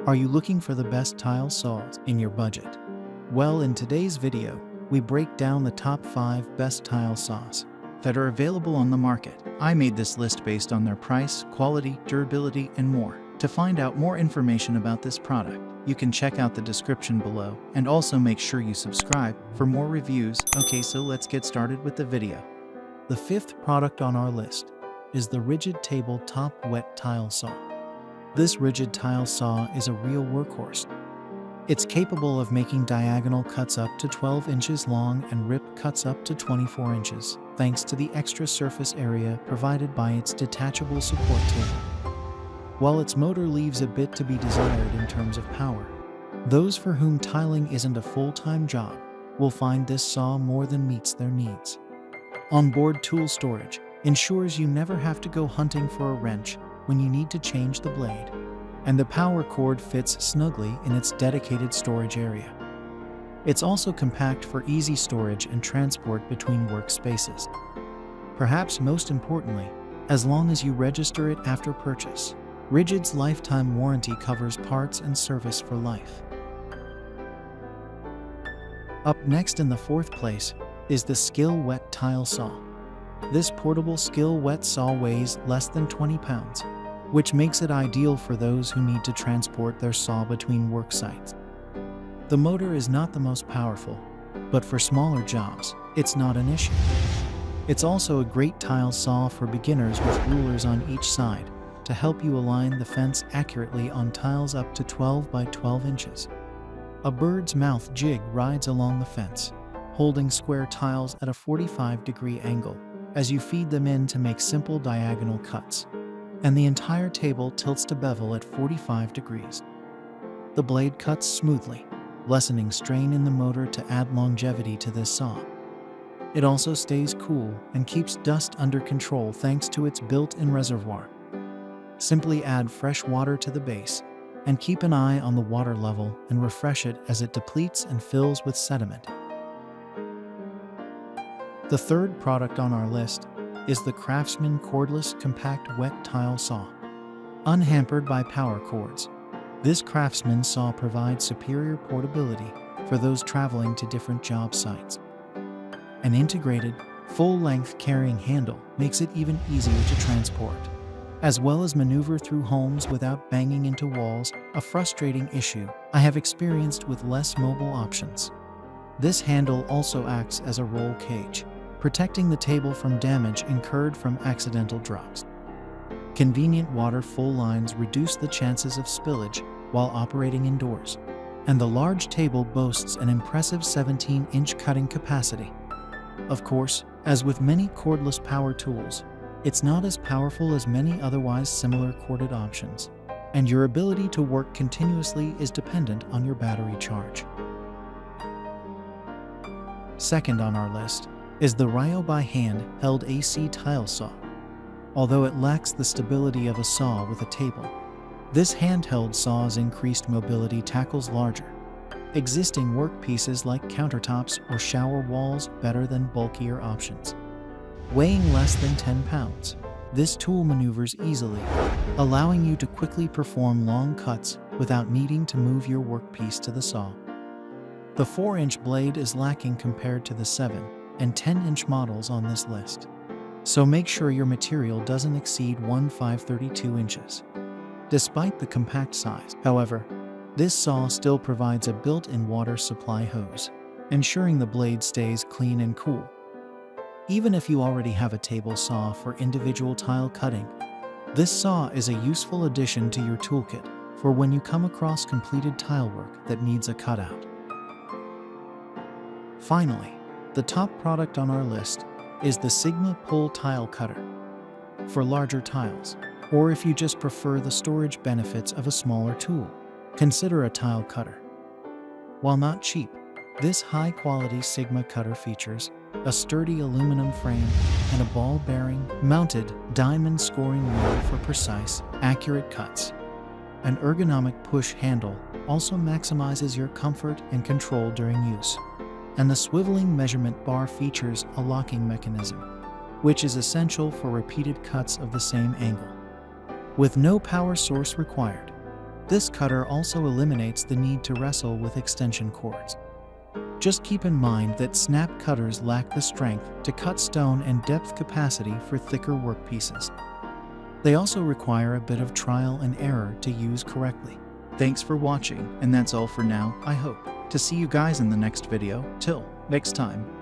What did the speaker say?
Are you looking for the best tile saws in your budget? Well, in today's video, we break down the top 5 best tile saws that are available on the market. I made this list based on their price, quality, durability, and more. To find out more information about this product, you can check out the description below, and also make sure you subscribe for more reviews. Okay, so let's get started with the video. The 5th product on our list is the Ridgid Tabletop Wet Tile Saw. This Ridgid tile saw is a real workhorse. It's capable of making diagonal cuts up to 12 inches long and rip cuts up to 24 inches, thanks to the extra surface area provided by its detachable support table. While its motor leaves a bit to be desired in terms of power, those for whom tiling isn't a full-time job will find this saw more than meets their needs. Onboard tool storage ensures you never have to go hunting for a wrench when you need to change the blade, and the power cord fits snugly in its dedicated storage area. It's also compact for easy storage and transport between workspaces. Perhaps most importantly, as long as you register it after purchase, Ridgid's lifetime warranty covers parts and service for life. Up next in the 4th place is the Skil Wet Tile Saw. This portable Skil Wet Saw weighs less than 20 pounds, which makes it ideal for those who need to transport their saw between work sites. The motor is not the most powerful, but for smaller jobs, it's not an issue. It's also a great tile saw for beginners with rulers on each side to help you align the fence accurately on tiles up to 12 by 12 inches. A bird's mouth jig rides along the fence, holding square tiles at a 45-degree angle as you feed them in to make simple diagonal cuts, and the entire table tilts to bevel at 45 degrees. The blade cuts smoothly, lessening strain in the motor to add longevity to this saw. It also stays cool and keeps dust under control thanks to its built-in reservoir. Simply add fresh water to the base and keep an eye on the water level and refresh it as it depletes and fills with sediment. The 3rd product on our list is the Craftsman Cordless Compact Wet Tile Saw. Unhampered by power cords, this Craftsman saw provides superior portability for those traveling to different job sites. An integrated, full-length carrying handle makes it even easier to transport, as well as maneuver through homes without banging into walls, a frustrating issue I have experienced with less mobile options. This handle also acts as a roll cage, protecting the table from damage incurred from accidental drops. Convenient water-full lines reduce the chances of spillage while operating indoors, and the large table boasts an impressive 17-inch cutting capacity. Of course, as with many cordless power tools, it's not as powerful as many otherwise similar corded options, and your ability to work continuously is dependent on your battery charge. Second on our list is the Ryobi hand-held AC tile saw. Although it lacks the stability of a saw with a table, this handheld saw's increased mobility tackles larger, existing workpieces like countertops or shower walls better than bulkier options. Weighing less than 10 pounds, this tool maneuvers easily, allowing you to quickly perform long cuts without needing to move your workpiece to the saw. The 4-inch blade is lacking compared to the 7 and 10-inch models on this list, so make sure your material doesn't exceed 1/532 inches. Despite the compact size, however, this saw still provides a built-in water supply hose, ensuring the blade stays clean and cool. Even if you already have a table saw for individual tile cutting, this saw is a useful addition to your toolkit for when you come across completed tile work that needs a cutout. Finally, the top product on our list is the Sigma Pull Tile Cutter. For larger tiles, or if you just prefer the storage benefits of a smaller tool, consider a tile cutter. While not cheap, this high-quality Sigma cutter features a sturdy aluminum frame and a ball-bearing, mounted, diamond scoring wheel for precise, accurate cuts. An ergonomic push handle also maximizes your comfort and control during use, and the swiveling measurement bar features a locking mechanism, which is essential for repeated cuts of the same angle. With no power source required, This cutter also eliminates the need to wrestle with extension cords. Just keep in mind that snap cutters lack the strength to cut stone and depth capacity for thicker workpieces. They also require a bit of trial and error to use correctly. Thanks for watching, and that's all for now. I hope to see you guys in the next video. Till next time.